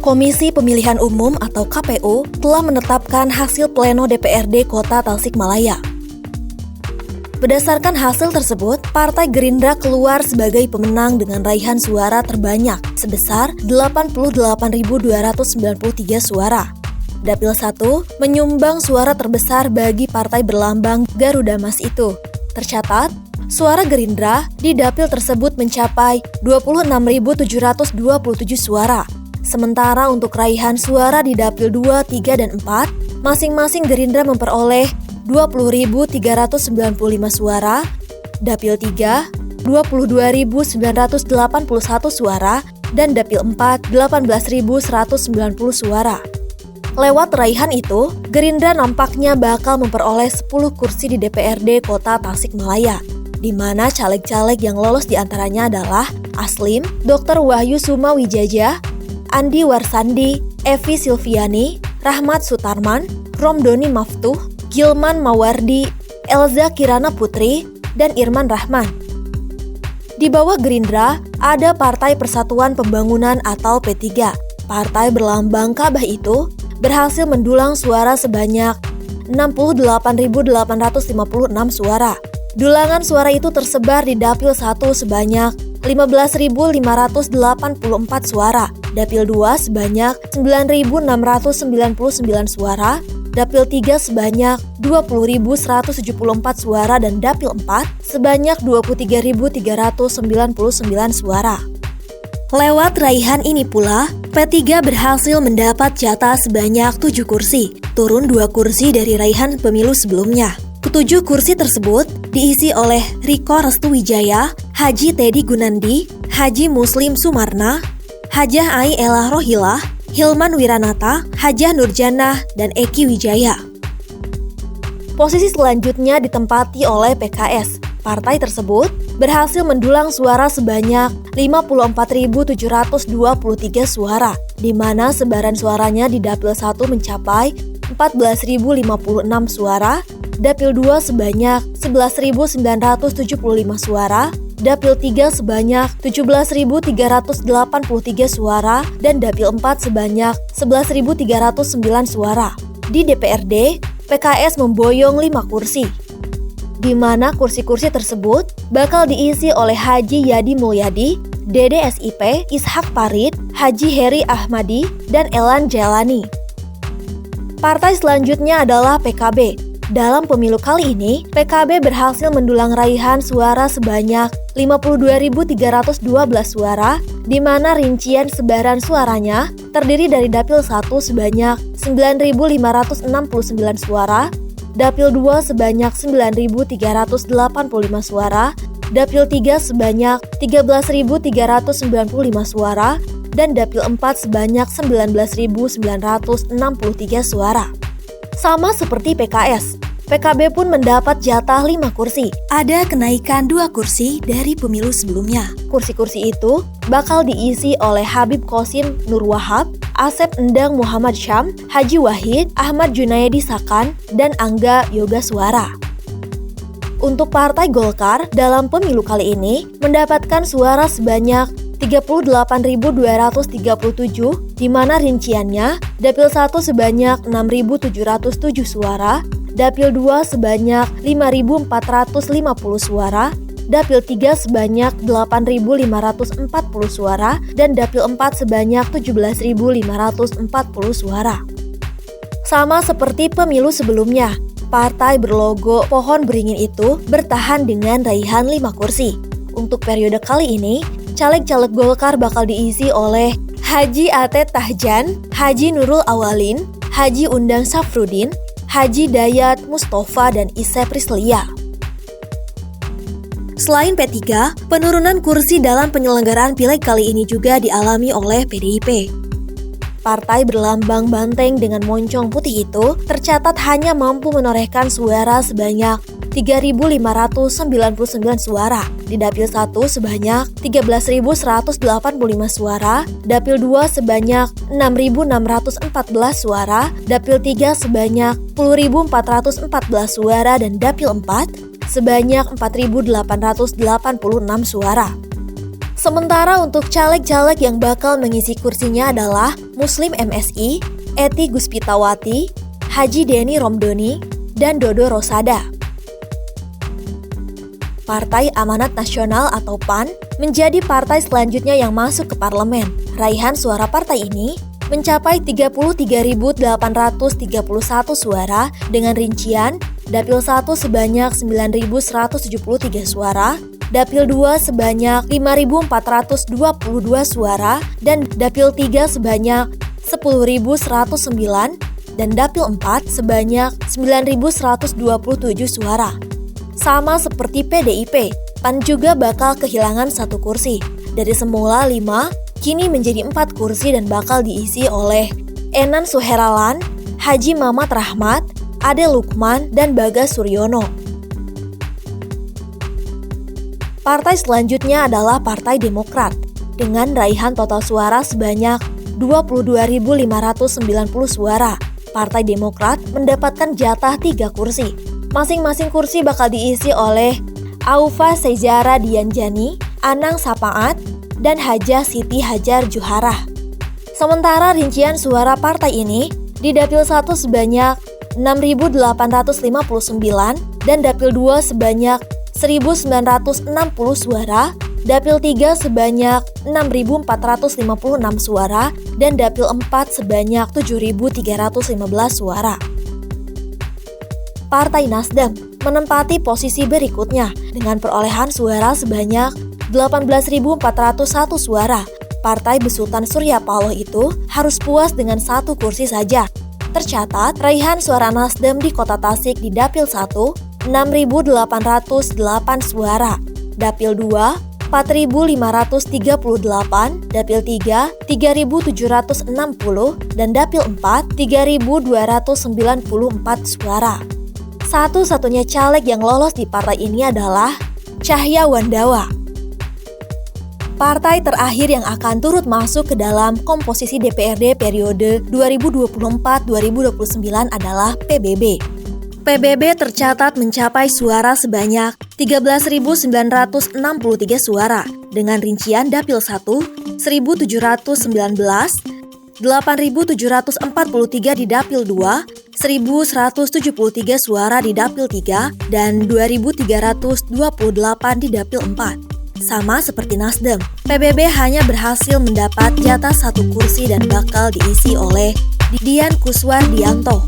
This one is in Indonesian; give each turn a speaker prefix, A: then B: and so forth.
A: Komisi Pemilihan Umum atau KPU telah menetapkan hasil pleno DPRD Kota Tasikmalaya. Berdasarkan hasil tersebut, Partai Gerindra keluar sebagai pemenang dengan raihan suara terbanyak sebesar 88.293 suara. Dapil 1 menyumbang suara terbesar bagi partai berlambang Garuda Mas itu. Tercatat, suara Gerindra di dapil tersebut mencapai 26.727 suara. Sementara untuk raihan suara di dapil 2, 3, dan 4, masing-masing Gerindra memperoleh 20.395 suara, dapil 3, 22.981 suara, dan dapil 4, 18.190 suara. Lewat raihan itu, Gerindra nampaknya bakal memperoleh 10 kursi di DPRD Kota Tasikmalaya, di mana caleg-caleg yang lolos diantaranya adalah Aslim, Dr. Wahyu Sumawijaya, Andi Warsandi, Evi Silviani, Rahmat Sutarman, Romdoni Maftuh, Gilman Mawardi, Elza Kirana Putri, dan Irman Rahman. Di bawah Gerindra, ada Partai Persatuan Pembangunan atau P3. Partai berlambang Ka'bah itu berhasil mendulang suara sebanyak 68.856 suara. Dulangan suara itu tersebar di dapil 1 sebanyak 15.584 suara, dapil 2 sebanyak 9.699 suara, dapil 3 sebanyak 20.174 suara, dan dapil 4 sebanyak 23.399 suara. Lewat raihan ini pula, P3 berhasil mendapat jatah sebanyak 7 kursi, turun 2 kursi dari raihan pemilu sebelumnya. Ketujuh kursi tersebut diisi oleh Riko Restuwijaya, Haji Teddy Gunandi, Haji Muslim Sumarna, Hajah Ai Elah Rohilah, Hilman Wiranata, Hajah Nurjanah, dan Eki Wijaya. Posisi selanjutnya ditempati oleh PKS. Partai tersebut berhasil mendulang suara sebanyak 54.723 suara, di mana sebaran suaranya di dapil 1 mencapai 14.056 suara, dapil 2 sebanyak 11.975 suara, dapil 3 sebanyak 17.383 suara, dan dapil 4 sebanyak 11.309 suara. Di DPRD, PKS memboyong 5 kursi, di mana kursi-kursi tersebut bakal diisi oleh Haji Yadi Mulyadi, Dede SIP, Ishak Parit, Haji Heri Ahmadi, dan Elan Jelani. Partai selanjutnya adalah PKB. Dalam pemilu kali ini, PKB berhasil mendulang raihan suara sebanyak 52.312 suara, di mana rincian sebaran suaranya terdiri dari dapil 1 sebanyak 9.569 suara, dapil 2 sebanyak 9.385 suara, dapil 3 sebanyak 13.395 suara, dan dapil 4 sebanyak 19.963 suara. Sama seperti PKS, PKB pun mendapat jatah 5 kursi. Ada kenaikan 2 kursi dari pemilu sebelumnya. Kursi-kursi itu bakal diisi oleh Habib Qasim Nur Wahab, Asep Endang Muhammad Syam, Haji Wahid, Ahmad Junaidi Sakan, dan Angga Yoga Suara. Untuk Partai Golkar dalam pemilu kali ini mendapatkan suara sebanyak 38.237, di mana rinciannya dapil 1 sebanyak 6.707 suara, dapil 2 sebanyak 5.450 suara, dapil 3 sebanyak 8.540 suara, dan dapil 4 sebanyak 17.540 suara. Sama seperti pemilu sebelumnya, partai berlogo pohon beringin itu bertahan dengan raihan 5 kursi. Untuk periode kali ini, caleg-caleg Golkar bakal diisi oleh Haji Atet Tahjan, Haji Nurul Awalin, Haji Undang Safrudin, Haji Dayat Mustafa, dan Isep Rislia. Selain P3, penurunan kursi dalam penyelenggaraan pileg kali ini juga dialami oleh PDIP. Partai berlambang banteng dengan moncong putih itu tercatat hanya mampu menorehkan suara sebanyak 3.599 suara, di dapil 1 sebanyak 13.185 suara, dapil 2 sebanyak 6.614 suara, dapil 3 sebanyak 10.414 suara, dan dapil 4 sebanyak 4.886 suara. Sementara untuk caleg-caleg yang bakal mengisi kursinya adalah Muslim MSI, Ety Guspitawati, Haji Denny Romdoni, dan Dodo Rosada. Partai Amanat Nasional atau PAN menjadi partai selanjutnya yang masuk ke parlemen. Raihan suara partai ini mencapai 33.831 suara dengan rincian Dapil 1 sebanyak 9.173 suara, Dapil 2 sebanyak 5.422 suara, dan Dapil 3 sebanyak 10.109, dan Dapil 4 sebanyak 9.127 suara. Sama seperti PDIP, PAN juga bakal kehilangan 1 kursi. Dari semula 5, kini menjadi 4 kursi dan bakal diisi oleh Enan Suheralan, Haji Mamat Rahmat, Ade Lukman, dan Bagas Suryono. Partai selanjutnya adalah Partai Demokrat, dengan raihan total suara sebanyak 22.590 suara. Partai Demokrat mendapatkan jatah 3 kursi. Masing-masing kursi bakal diisi oleh Aufa Seizara Dianjani, Anang Sapaat, dan Hajah Siti Hajar Juharah. Sementara rincian suara partai ini di Dapil 1 sebanyak 6.859 dan Dapil 2 sebanyak 1.960 suara, Dapil 3 sebanyak 6.456 suara, dan Dapil 4 sebanyak 7.315 suara. Partai Nasdem menempati posisi berikutnya dengan perolehan suara sebanyak 18.401 suara. Partai besutan Surya Paloh itu harus puas dengan 1 kursi saja. Tercatat, raihan suara Nasdem di Kota Tasik di Dapil 1, 6.808 suara, Dapil 2, 4.538, Dapil 3, 3.760, dan Dapil 4, 3.294 suara. Satu-satunya caleg yang lolos di partai ini adalah Cahya Wandawa. Partai terakhir yang akan turut masuk ke dalam komposisi DPRD periode 2024-2029 adalah PBB. PBB tercatat mencapai suara sebanyak 13.963 suara dengan rincian Dapil 1 1.719, 8.743 di Dapil 2, 1.173 suara di Dapil 3, dan 2.328 di Dapil 4. Sama seperti Nasdem, PBB hanya berhasil mendapat jatah 1 kursi dan bakal diisi oleh Dian Kuswardianto.